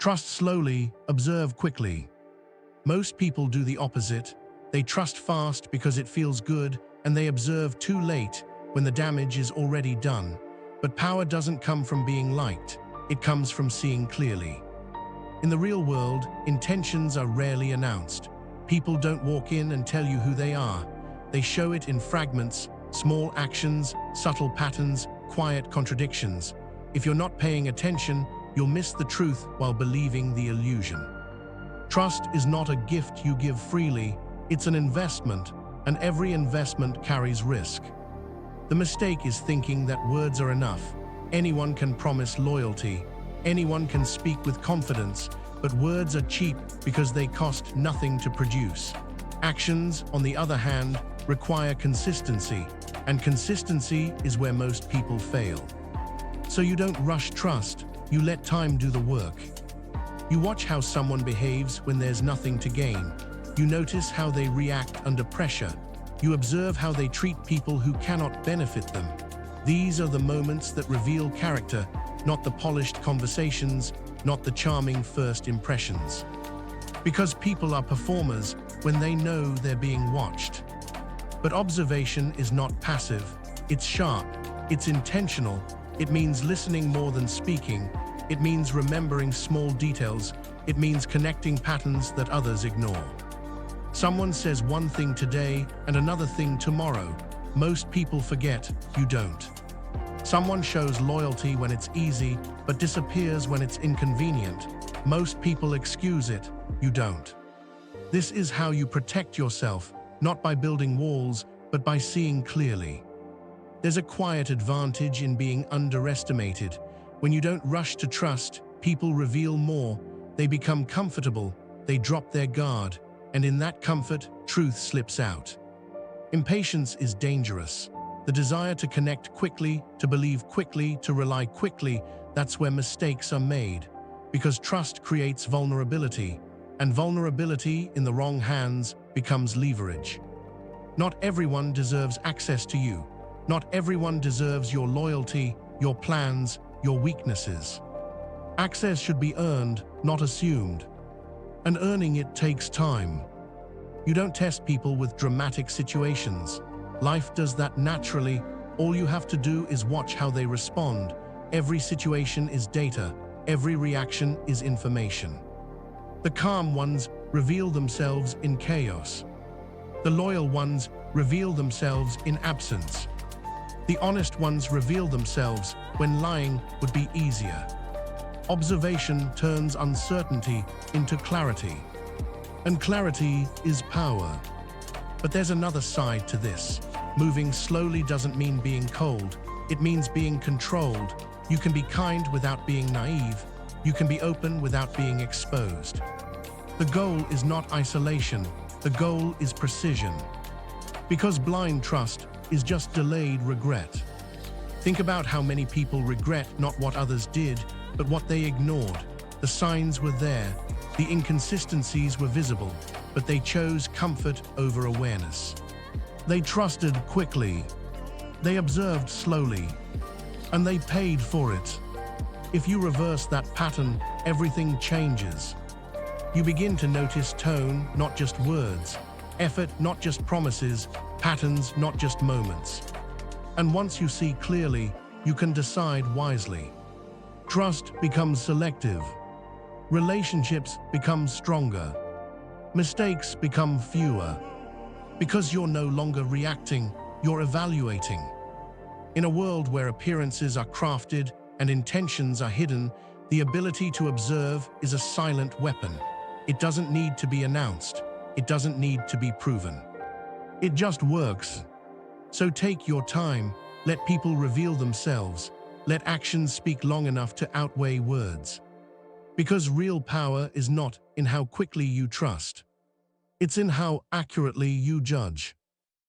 Trust slowly, observe quickly. Most people do the opposite. They trust fast because it feels good, and they observe too late when the damage is already done. But power doesn't come from being liked. It comes from seeing clearly. In the real world, intentions are rarely announced. People don't walk in and tell you who they are. They show it in fragments, small actions, subtle patterns, quiet contradictions. If you're not paying attention, you'll miss the truth while believing the illusion. Trust is not a gift you give freely, it's an investment, and every investment carries risk. The mistake is thinking that words are enough. Anyone can promise loyalty. Anyone can speak with confidence, but words are cheap because they cost nothing to produce. Actions, on the other hand, require consistency, and consistency is where most people fail. So you don't rush trust, you let time do the work. You watch how someone behaves when there's nothing to gain. You notice how they react under pressure. You observe how they treat people who cannot benefit them. These are the moments that reveal character, not the polished conversations, not the charming first impressions. Because people are performers when they know they're being watched. But observation is not passive, it's sharp, it's intentional, it means listening more than speaking, it means remembering small details, it means connecting patterns that others ignore. Someone says one thing today and another thing tomorrow. Most people forget, you don't. Someone shows loyalty when it's easy, but disappears when it's inconvenient. Most people excuse it, you don't. This is how you protect yourself, not by building walls, but by seeing clearly. There's a quiet advantage in being underestimated. When you don't rush to trust, people reveal more. They become comfortable, they drop their guard, and in that comfort, truth slips out. Impatience is dangerous. The desire to connect quickly, to believe quickly, to rely quickly, that's where mistakes are made. Because trust creates vulnerability, and vulnerability in the wrong hands becomes leverage. Not everyone deserves access to you. Not everyone deserves your loyalty, your plans, your weaknesses. Access should be earned, not assumed. And earning it takes time. You don't test people with dramatic situations. Life does that naturally. All you have to do is watch how they respond. Every situation is data. Every reaction is information. The calm ones reveal themselves in chaos. The loyal ones reveal themselves in absence. The honest ones reveal themselves when lying would be easier. Observation turns uncertainty into clarity. And clarity is power. But there's another side to this. Moving slowly doesn't mean being cold. It means being controlled. You can be kind without being naive. You can be open without being exposed. The goal is not isolation. The goal is precision. Because blind trust is just delayed regret. Think about how many people regret not what others did, but what they ignored. The signs were there. The inconsistencies were visible, but they chose comfort over awareness. They trusted quickly. They observed slowly. And they paid for it. If you reverse that pattern, everything changes. You begin to notice tone, not just words. Effort, not just promises. Patterns, not just moments. And once you see clearly, you can decide wisely. Trust becomes selective. Relationships become stronger. Mistakes become fewer. Because you're no longer reacting, you're evaluating. In a world where appearances are crafted and intentions are hidden, the ability to observe is a silent weapon. It doesn't need to be announced. It doesn't need to be proven. It just works. So take your time, let people reveal themselves, let actions speak long enough to outweigh words. Because real power is not in how quickly you trust. It's in how accurately you judge.